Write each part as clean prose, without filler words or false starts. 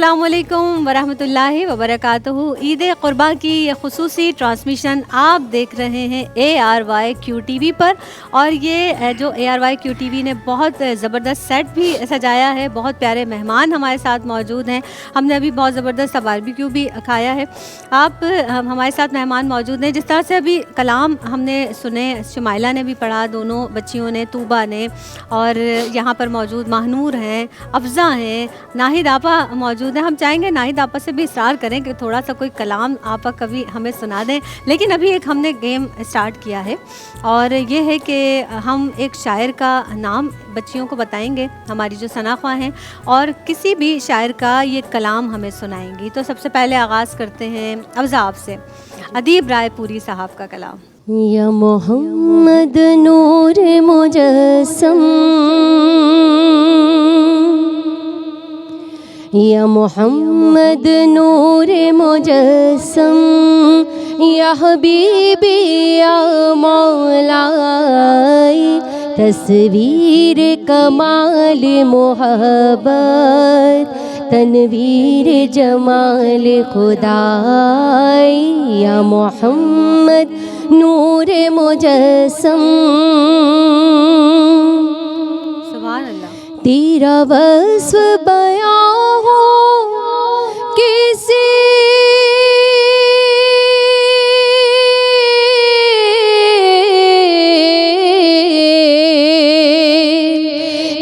السلام علیکم ورحمۃ اللہ وبرکاتہ۔ عید قرباں کی یہ خصوصی ٹرانسمیشن آپ دیکھ رہے ہیں ARYQ-TV پر، اور یہ جو ARYQ-TV نے بہت زبردست سیٹ بھی سجایا ہے، بہت پیارے مہمان ہمارے ساتھ موجود ہیں۔ ہم نے ابھی بہت زبردست باربیکیو بھی کھایا ہے۔ آپ ہمارے ساتھ مہمان موجود ہیں، جس طرح سے ابھی کلام ہم نے سنے، شمائلہ نے بھی پڑھا، دونوں بچیوں نے، طوبہ نے، اور یہاں پر موجود ماہنور ہیں، افضا ہیں، ناہید آپا موجود ہیں۔ ہم چاہیں گے ناہید آپا سے بھی اصرار کریں کہ تھوڑا سا کوئی کلام آپا کبھی ہمیں سنا دیں، لیکن ابھی ایک ہم نے گیم اسٹارٹ کیا ہے، اور یہ ہے کہ ہم ایک شاعر کا نام بچیوں کو بتائیں گے، ہماری جو ثنا خواں ہیں، اور کسی بھی شاعر کا یہ کلام ہمیں سنائیں گی۔ تو سب سے پہلے آغاز کرتے ہیں افضا آپ سے، ادیب رائے پوری صاحب کا کلام۔ یا محمد نور مجسم، یا محمد نور مجسم، یا حبیبی یا مولائی، تصویر کمال محبت، تنویر جمال خدائی، یا محمد نور مجسم، سبحان اللہ۔ تیرا وصف بیان ہو کسی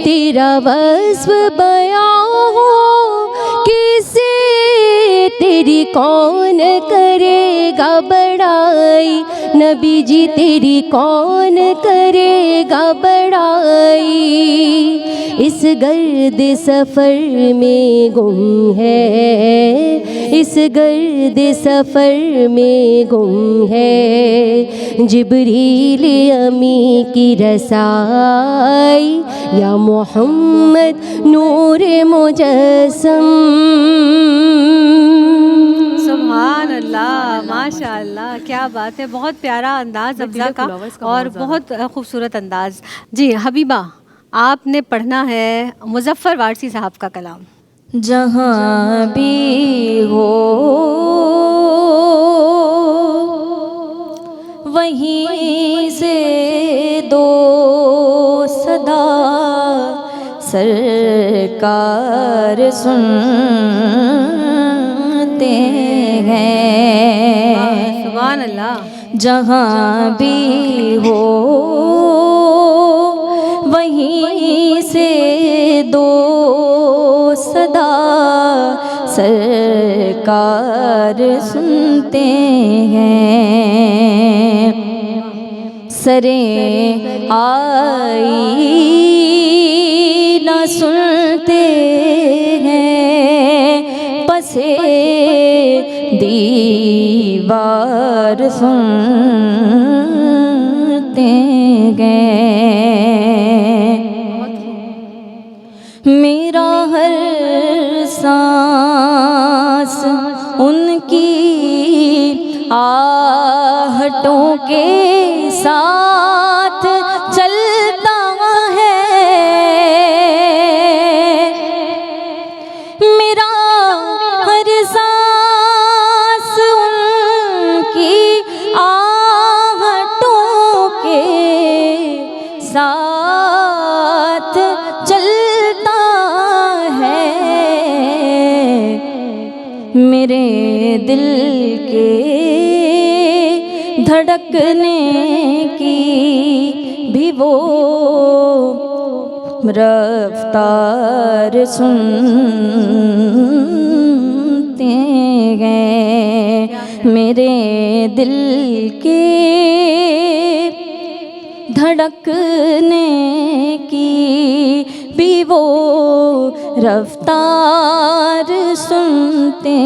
تیرا وصف بیان ہو کسی، تیری کون کرے گا بڑائی، نبی جی تیری کون کرے گا بڑائی، اس گرد سفر میں گم ہے، اس گرد سفر میں گم ہے، جبریل امی کی رسائی، یا محمد نور مجسم۔ سبحان اللہ، ماشاء اللہ، کیا بات ہے، بہت پیارا انداز افضا کا، اور بہت خوبصورت انداز۔ جی حبیبہ، آپ نے پڑھنا ہے مظفر وارسی صاحب کا کلام۔ جہاں بھی ہو وہیں سے دو صدا، سرکار سنتے ہیں، سبحان اللہ۔ جہاں بھی ہو وہیں سے دو صدا، سرکار سنتے ہیں، سریں آئی نہ سنتے ہیں، پسے دیوار سنتے ہیں، میرا ہر سانس ان کی آہٹوں کے ساتھ چلتا ہے، میرا ہر سانس ان کی آہٹوں کے ساتھ چلتا ہے، میرے دل کے دھڑکنے کی بھی وہ رفتار سنتے ہیں، میرے دل کے دھڑکنے کی بھی وہ رفتار سنتے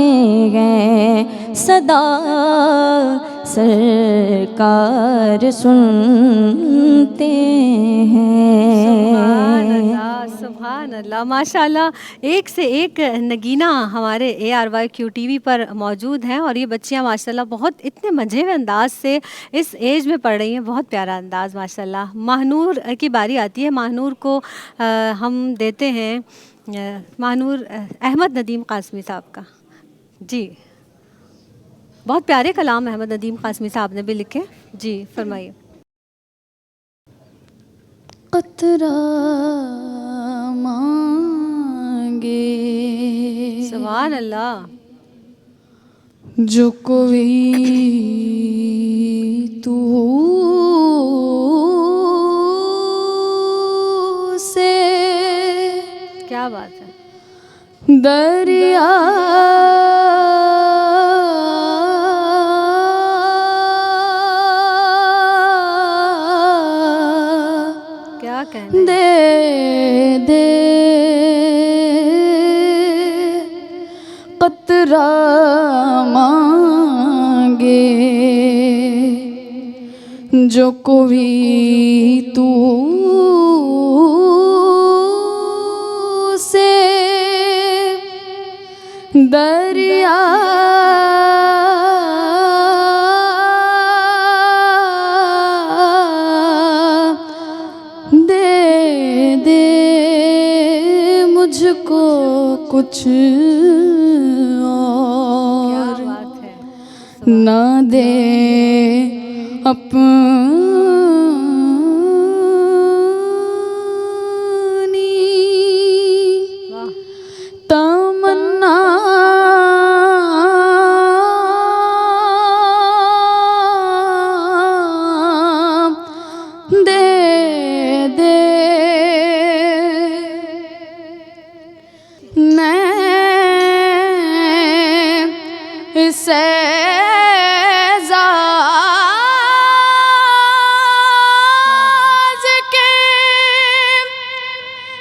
ہیں، صدا سرکار سنتے ہیں۔ سبحان اللہ، سبحان اللہ، ماشاء اللہ، ایک سے ایک نگینہ ہمارے ARYQ-TV پر موجود ہیں، اور یہ بچیاں ماشاء اللہ بہت اتنے مزے ہوئے انداز سے اس ایج میں پڑھ رہی ہیں، بہت پیارا انداز ماشاء اللہ۔ ماہنور کی باری آتی ہے، ماہنور کو ہم دیتے ہیں ماہنور احمد ندیم قاسمی صاحب کا. جی بہت پیارے کلام احمد ندیم قاسمی صاحب نے بھی لکھے. جی فرمائیے. قطرہ مانگے سبحان اللہ. جو کوئی تو سے کیا بات ہے. دریا کیا کہنا. دے دے قطرہ مانگے جو کوئی تو سے دریا دے دے مجھ کو کچھ اور نہ دے اپنی تمنا دے دے سے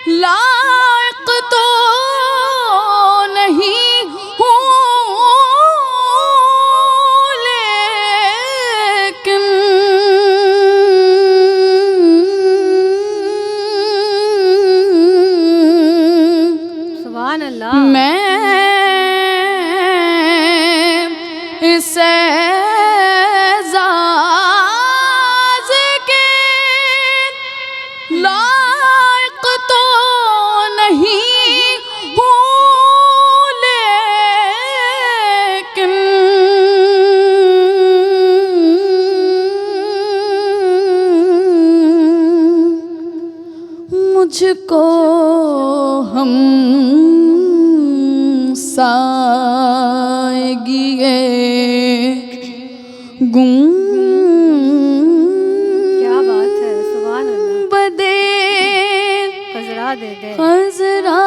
لائق تو نہیں ہوں لیکن سبحان اللہ. میں اسے مجھ کو ہم سائیگی گم کیا بات ہے. سبحان اللہ. بدے خضرا دے دے. خضرا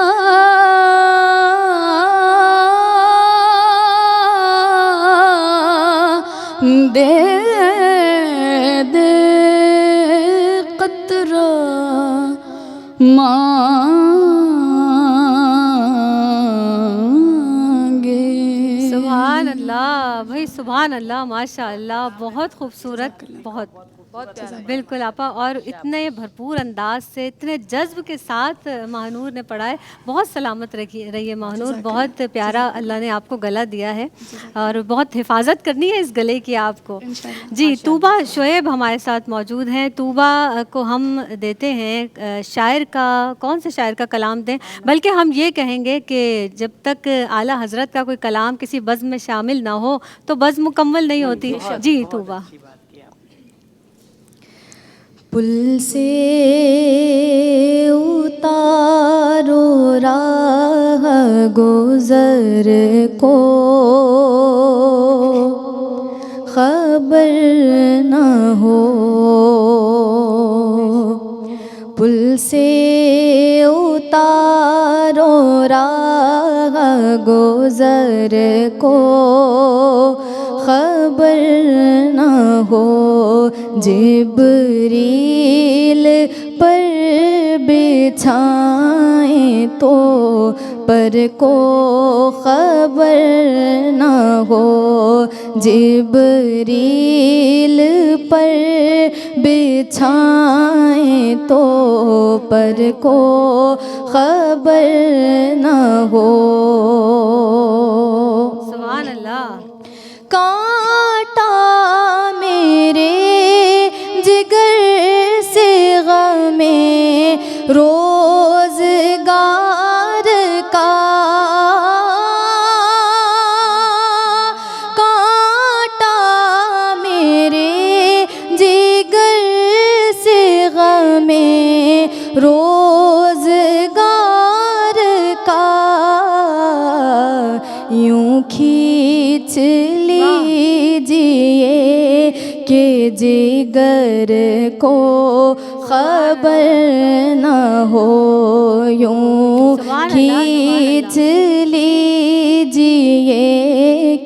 دے دے قطرہ مانگے. سبحان اللہ بھائی. سبحان اللہ. ماشاء اللہ. بہت خوبصورت. بہت بالکل آپا. اور اتنے بھرپور انداز سے اتنے جذب کے ساتھ ماہنور نے پڑھا ہے. بہت سلامت رہیے ماہنور. بہت پیارا اللہ نے آپ کو گلا دیا ہے اور بہت حفاظت کرنی ہے اس گلے کی آپ کو. جی طوبہ شعیب ہمارے ساتھ موجود ہیں. طوبہ کو ہم دیتے ہیں شاعر کا کون سے شاعر کا کلام دیں. بلکہ ہم یہ کہیں گے کہ جب تک اعلیٰ حضرت کا کوئی کلام کسی بزم میں شامل نہ ہو تو بزم مکمل نہیں ہوتی. جی طوبہ. پل سے اتارو راہ گزر کو خبر نہ ہو. پل سے اتارو راہ گزر کو خبر نہ ہو. جبریل پر بچھائیں تو پر کو خبر نہ ہو. جبریل پر بچھائیں تو پر کو خبر نہ ہو. سبحان اللہ. کانٹا میرے جگر سے غمِ روزگار روزگار کا یوں کھینچ لیجئے کہ جگر کو خبر نہ ہو، یوں کھینچ لیجئے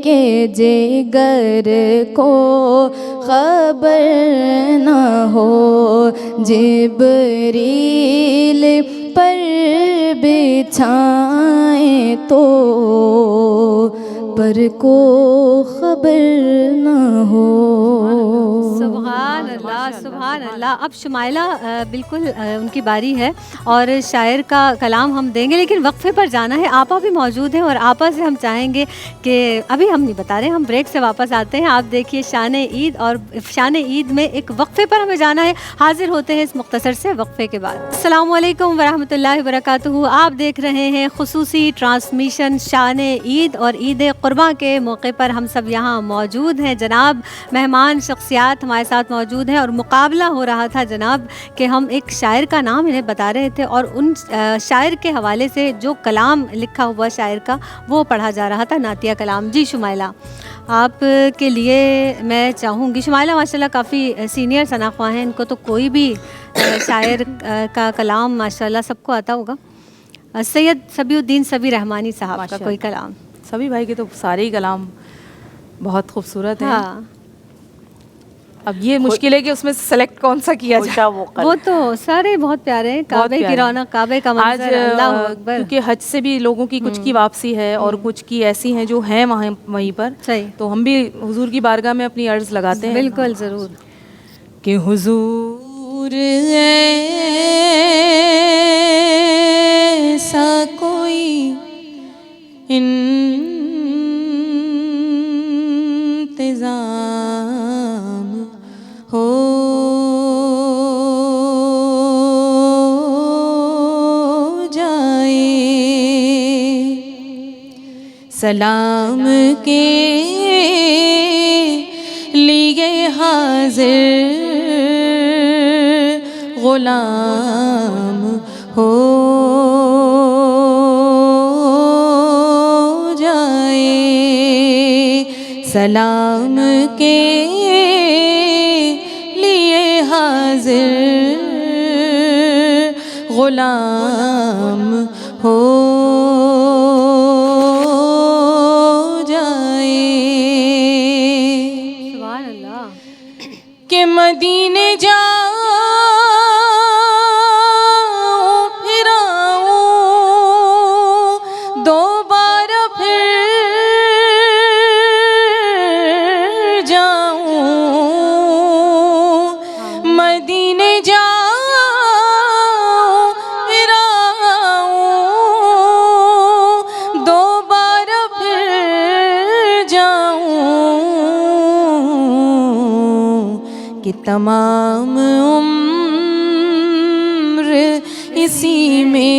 کہ جگر کو خبر نہ ہو، جبریل پر بچھائیں تو پر کو خبر نہ ہو۔ سبحان اللہ سبحان اللہ۔ اب شمائلہ بالکل ان کی باری ہے اور شاعر کا کلام ہم دیں گے، لیکن وقفے پر جانا ہے۔ آپا بھی موجود ہیں اور آپا سے ہم چاہیں گے کہ ابھی ہم نہیں بتا رہے، ہم بریک سے واپس آتے ہیں۔ آپ دیکھیے شان عید، اور شان عید میں ایک وقفے پر ہمیں جانا ہے۔ حاضر ہوتے ہیں اس مختصر سے وقفے کے بعد۔ السلام علیکم ورحمۃ اللہ وبرکاتہ۔ آپ دیکھ رہے ہیں خصوصی ٹرانسمیشن شان عید اور عید قرباں کے موقع پر ہم سب یہاں موجود ہیں۔ جناب مہمان شخصیات ہمارے ساتھ موجود ہیں اور مقابلہ ہو رہا تھا جناب کہ ہم ایک شاعر کا نام انہیں بتا رہے تھے اور ان شاعر کے حوالے سے جو کلام لکھا ہوا شاعر کا وہ پڑھا جا رہا تھا، نعتیہ کلام۔ جی شمائلہ، آپ کے لیے میں چاہوں گی، شمائلہ ماشاءاللہ کافی سینئر ثنا خواہ ہیں، ان کو تو کوئی بھی شاعر کا کلام ماشاءاللہ سب کو آتا ہوگا۔ سید صبی الدین صبی رحمانی صاحب کا کوئی کلام؟ سبھی بھائی کے تو سارے ہی کلام بہت خوبصورت ہیں۔ ہاں، اب یہ مشکل ہے کہ اس میں سلیکٹ کون سا کیا جائے۔ وہ تو سارے بہت پیارے ہیں، کعبے کی رونق، کعبے کا آج منظر، اللہ اکبر۔ کیونکہ حج سے بھی لوگوں کی کچھ کی واپسی ہے اور کچھ کی ایسی ہیں جو ہیں وہاں وہیں پر، صحیح، تو ہم بھی حضور کی بارگاہ میں اپنی عرض لگاتے ہیں بالکل ضرور کہ حضور ایسا کوئی انتظام ہو جائے، سلام کے لیے حاضر غلام ہو جائے، سلام کے لیے حاضر غلام ہو جائے، سبحان اللہ۔ کہ مدینے جاؤ پھر آؤں دوبارہ پھر جاؤں، مدینے جاؤ پھر آؤں دوبارہ پھر جاؤں، کہ تمام عمر اسی میں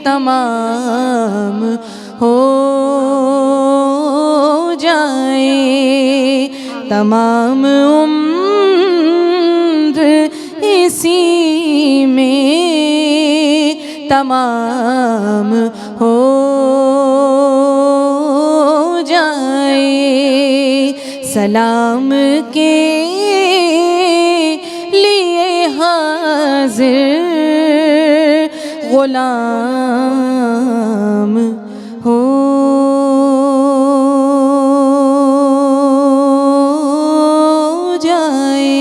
تمام ہو جائے، تمام عمر اسی میں تمام ہو جائے، سلام کے لیے حاضر غلام ہو جائے۔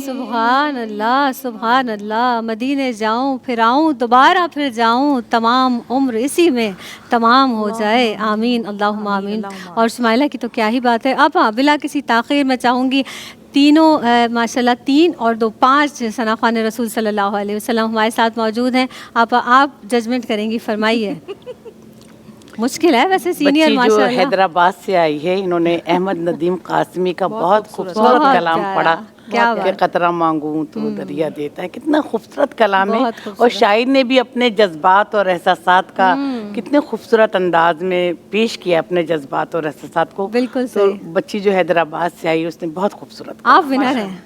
سبحان اللہ سبحان اللہ۔ مدینے جاؤں پھر آؤں دوبارہ پھر جاؤں، تمام عمر اسی میں تمام ہو جائے، آمین اللہم آمین۔ اور شمائلہ کی تو کیا ہی بات ہے۔ اب بلا کسی تاخیر میں چاہوں گی تینوں ماشاءاللہ 3 اور 2 5 ثنا خوان رسول صلی اللہ علیہ وسلم ہمارے ساتھ موجود ہیں۔ آپ ججمنٹ کریں گی، فرمائیے۔ مشکل ہے ویسے، سینئر جو ماشاءاللہ۔ حیدرآباد سے آئی ہے، انہوں نے احمد ندیم قاسمی کا بہت خوبصورت کلام پڑھا کہ قطرہ مانگوں تو دریا دیتا ہے۔ کتنا خوبصورت کلام ہے، اور شاعر نے بھی اپنے جذبات اور احساسات کا کتنے خوبصورت انداز میں پیش کیا اپنے جذبات اور احساسات کو۔ بالکل تو بچی جو حیدرآباد سے آئی اس نے بہت خوبصورت، آپ ونر ہیں،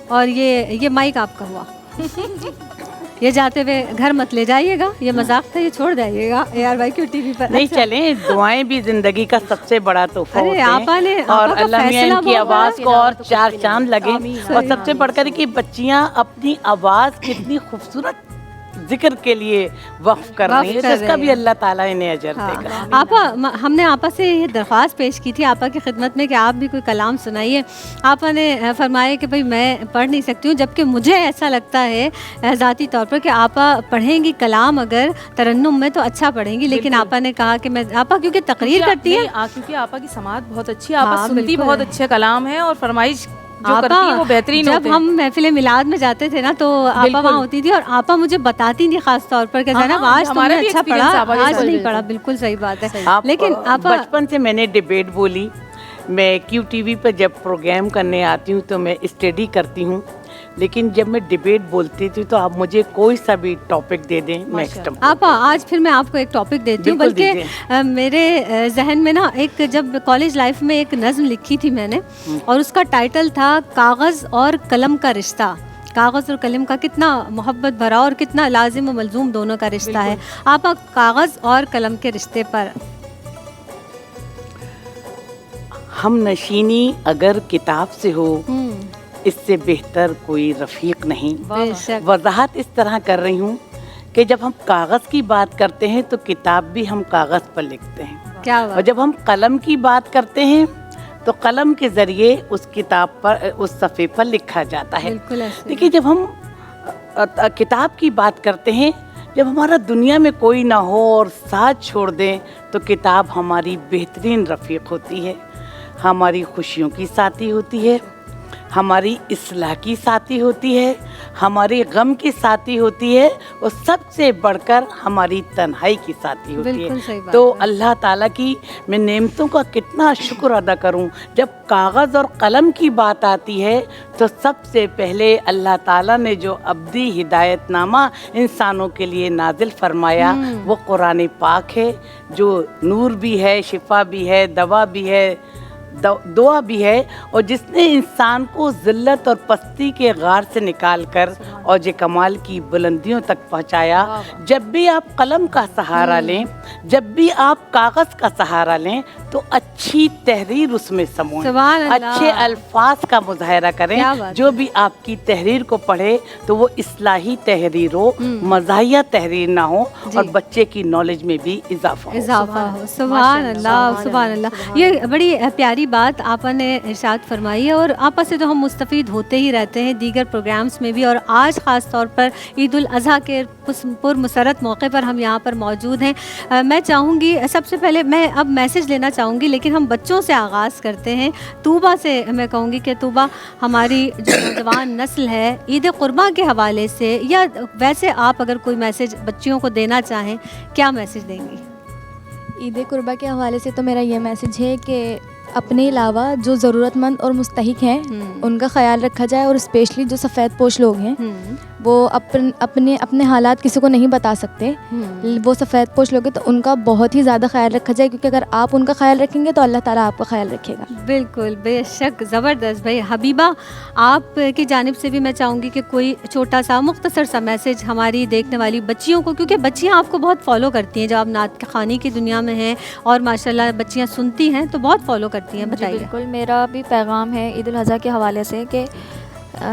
اور یہ مائک آپ کا ہوا. یہ جاتے ہوئے گھر مت لے جائیے گا, یہ مذاق تھا, یہ چھوڑ جائیے گا ARYQTV پر. نہیں چلیں, دعائیں بھی زندگی کا سب سے بڑا تحفہ ہوتے ہیں, اور اللہ میاں ان کی آواز کو اور چار چاند لگے. اور سب سے بڑھ کر کہ بچیاں اپنی آواز کتنی خوبصورت ذکر کے لیے وقف کر رہی ہیں, اس کا بھی اللہ تعالیٰ انہیں اجر دے گا. آپا, ہم نے آپا سے یہ درخواست پیش کی تھی آپا کی خدمت میں کہ آپ بھی کوئی کلام سنائیے. آپا نے فرمایا کہ بھئی میں پڑھ نہیں سکتی ہوں, جبکہ مجھے ایسا لگتا ہے ذاتی طور پر کہ آپا پڑھیں گی کلام اگر ترنم میں تو اچھا پڑھیں گی, لیکن آپا نے کہا کہ میں, آپا کیونکہ تقریر کرتی ہے, کیونکہ آپا کی سماعت بہت اچھی ہے, آپا سنتی بہت اچھے کلام ہے اور فرمائش جو کرتی ہیں وہ بہترین جب ہوتے ہیں. ہم محفل میلاد میں جاتے تھے نا تو آپا وہاں ہوتی تھی, اور آپا مجھے بتاتی تھی خاص طور پر کہ زینب آج تم نے اچھا پڑھا, آج نہیں پڑھا. بالکل صحیح بات ہے. لیکن آپا بچپن سے میں نے ڈیبیٹ بولی. میں QTV پہ جب پروگرام کرنے آتی ہوں تو میں اسٹڈی کرتی ہوں, لیکن جب میں ڈیبیٹ بولتی تھی تو آپ مجھے کوئی سا بھی ٹاپک دے دیں میں ایکسٹم. آپا آج پھر میں آپ کو ایک ٹاپک دیتی ہوں, بلکہ میرے ذہن میں نا ایک, جب کالج لائف میں ایک نظم لکھی تھی میں نے, اور اس کا ٹائٹل تھا کاغذ اور قلم کا رشتہ. کاغذ اور قلم کا کتنا محبت بھرا اور کتنا لازم و ملزوم دونوں کا رشتہ ہے. آپا کاغذ اور قلم کے رشتے پر. ہم نشینی اگر کتاب سے ہو اس سے بہتر کوئی رفیق نہیں. وضاحت اس طرح کر رہی ہوں کہ جب ہم کاغذ کی بات کرتے ہیں تو کتاب بھی ہم کاغذ پر لکھتے ہیں, اور جب ہم قلم کی بات کرتے ہیں تو قلم کے ذریعے اس کتاب پر, اس صفحے پر لکھا جاتا ہے. دیکھیے, جب ہم کتاب کی بات کرتے ہیں, جب ہمارا دنیا میں کوئی نہ ہو اور ساتھ چھوڑ دیں تو کتاب ہماری بہترین رفیق ہوتی ہے, ہماری خوشیوں کی ساتھی ہوتی ہے, ہماری اصلاح کی ساتھی ہوتی ہے, ہمارے غم کی ساتھی ہوتی ہے, اور سب سے بڑھ کر ہماری تنہائی کی ساتھی ہوتی ہے. تو اللہ تعالیٰ کی میں نعمتوں کا کتنا شکر ادا کروں. جب کاغذ اور قلم کی بات آتی ہے تو سب سے پہلے اللہ تعالیٰ نے جو ابدی ہدایت نامہ انسانوں کے لیے نازل فرمایا وہ قرآن پاک ہے, جو نور بھی ہے, شفا بھی ہے, دوا بھی ہے, دعا بھی ہے, اور جس نے انسان کو ذلت اور پستی کے غار سے نکال کر اوج کمال کی بلندیوں تک پہنچایا. جب بھی آپ قلم کا سہارا لیں, جب بھی آپ کاغذ کا سہارا لیں تو اچھی تحریر اس میں سموئیں, اچھے الفاظ کا مظاہرہ کریں. جو بھی آپ کی تحریر کو پڑھے تو وہ اصلاحی تحریر ہو, مزاحیہ تحریر نہ ہو, اور بچے کی نالج میں بھی اضافہ ہو. سبحان اللہ, سبحان اللہ. یہ بڑی پیاری بات آپا نے ارشاد فرمائی ہے, اور آپا سے تو ہم مستفید ہوتے ہی رہتے ہیں دیگر پروگرامز میں بھی, اور آج خاص طور پر عید الاضحیٰ کے پر مسرت موقع پر ہم یہاں پر موجود ہیں. میں چاہوں گی سب سے پہلے میں اب میسج لینا چاہوں گی, لیکن ہم بچوں سے آغاز کرتے ہیں. طوبہ سے میں کہوں گی کہ طوبہ, ہماری جو نوجوان نسل ہے عید قرباں کے حوالے سے, یا ویسے آپ اگر کوئی میسج بچیوں کو دینا چاہیں, کیا میسج دیں گی؟ عید قربہ کے حوالے سے تو میرا یہ میسج ہے کہ اپنے علاوہ جو ضرورت مند اور مستحق ہیں ان کا خیال رکھا جائے, اور اسپیشلی جو سفید پوش لوگ ہیں وہ اپنے حالات کسی کو نہیں بتا سکتے, وہ سفید پوش لوگ ہیں تو ان کا بہت ہی زیادہ خیال رکھا جائے, کیونکہ اگر آپ ان کا خیال رکھیں گے تو اللہ تعالیٰ آپ کا خیال رکھے گا. بالکل, بے شک, زبردست. بھائی حبیبہ, آپ کی جانب سے بھی میں چاہوں گی کہ کوئی چھوٹا سا مختصر سا میسج ہماری دیکھنے والی بچیوں کو, کیونکہ بچیاں آپ کو بہت فالو کرتی ہیں, جب آپ نعت خوانی کی دنیا میں ہیں اور ماشاءاللہ بچیاں سنتی ہیں تو بہت فالو کرتی ہیں. بتائیے. بالکل, میرا بھی پیغام ہے عید الاضحیٰ کے حوالے سے کہ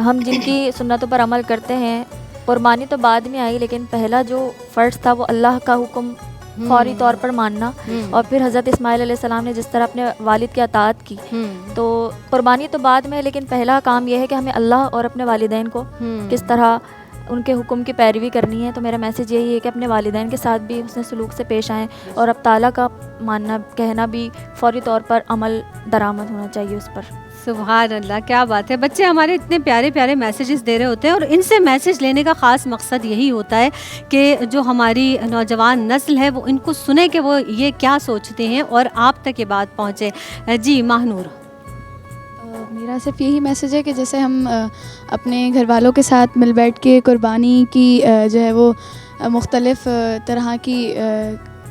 ہم جن کی سنتوں پر عمل کرتے ہیں, قربانی تو بعد میں آئی, لیکن پہلا جو فرض تھا وہ اللہ کا حکم فوری طور پر ماننا, اور پھر حضرت اسماعیل علیہ السلام نے جس طرح اپنے والد کی اطاعت کی, تو قربانی تو بعد میں, لیکن پہلا کام یہ ہے کہ ہمیں اللہ اور اپنے والدین کو کس طرح ان کے حکم کی پیروی کرنی ہے. تو میرا میسج یہی ہے کہ اپنے والدین کے ساتھ بھی حسن سلوک سے پیش آئیں, اور اب تعالیٰ کا ماننا کہنا بھی فوری طور پر عمل درآمد ہونا چاہیے اس پر. سبحان اللہ, کیا بات ہے. بچے ہمارے اتنے پیارے پیارے میسیجز دے رہے ہوتے ہیں, اور ان سے میسیج لینے کا خاص مقصد یہی ہوتا ہے کہ جو ہماری نوجوان نسل ہے وہ ان کو سنے کہ وہ یہ کیا سوچتے ہیں اور آپ تک یہ بات پہنچے. جی ماہنور. میرا صرف یہی میسیج ہے کہ جیسے ہم اپنے گھر والوں کے ساتھ مل بیٹھ کے قربانی کی جو ہے وہ مختلف طرح کی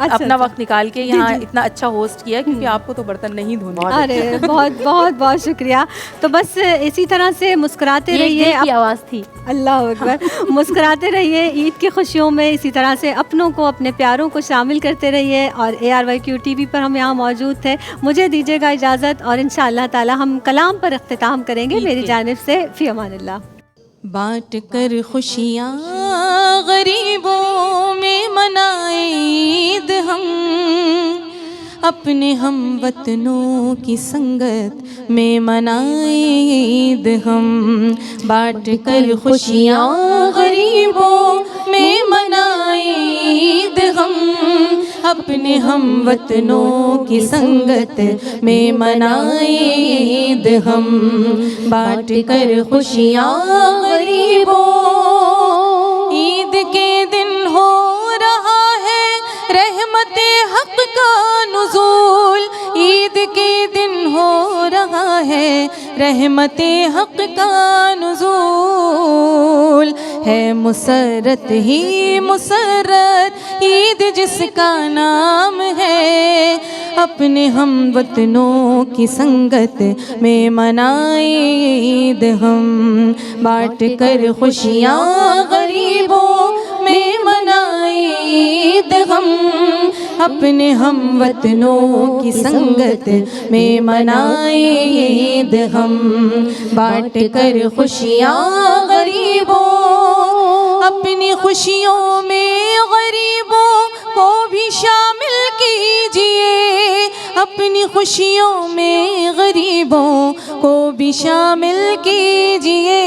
اچھا، اپنا اچھا۔ وقت نکال کے یہاں اتنا اچھا ہوسٹ کیا، کیونکہ آپ کو تو برتن نہیں دھونے۔ ارے بہت بہت بہت شکریہ۔ تو بس اسی طرح سے مسکراتے یہ رہیے، دل کی آواز تھی۔ اللہ اکبر، مسکراتے رہیے عید کی خوشیوں میں، اسی طرح سے اپنوں کو، اپنے پیاروں کو شامل کرتے رہیے۔ اور ARYQ TV پر ہم یہاں موجود تھے۔ مجھے دیجیے گا اجازت، اور انشاءاللہ تعالی ہم کلام پر اختتام کریں گے میری جانب سے۔ فی امان اللہ۔ بانٹ کر خوشیاں غریبوں میں منائیں عید ہم، اپنے ہم وطنوں کی سنگت میں منائیں عید ہم، بانٹ کر خوشیاں غریبوں میں منائیں عید ہم، اپنے ہم وطنوں کی سنگت میں منائیں عید ہم، بانٹ کر خوشیاں غریبوں۔ عید کے دن ہو رہا ہے رحمت حق کا نزول، عید کے دن ہو رہا ہے رحمت حق کا نزول، ہے مسرت ہی مسرت عید جس کا نام ہے، اپنے ہم وطنوں کی سنگت میں منائیں عید ہم، بانٹ کر خوشیاں غریبوں میں منائیں عید ہم، اپنے ہم وطنوں کی سنگت میں منائیں عید ہم، بانٹ کر خوشیاں غریبوں، اپنی خوشیوں میں غریبوں کو بھی شامل کیجئے، اپنی خوشیوں میں غریبوں کو بھی شامل کیجئے،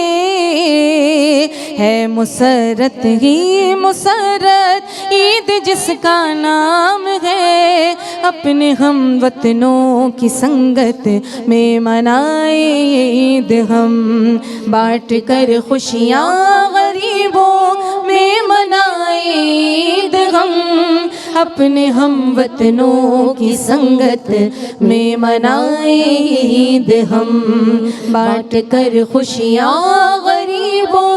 ہے مسرت ہی مسرت عید جس کا نام ہے، اپنے ہم وطنوں کی سنگت میں منائیں عید ہم، بانٹ کر خوشیاں غریبوں میں منائیں عید ہم، اپنے ہم وطنوں کی سنگت میں منائیں عید ہم، بانٹ کر خوشیاں غریبوں۔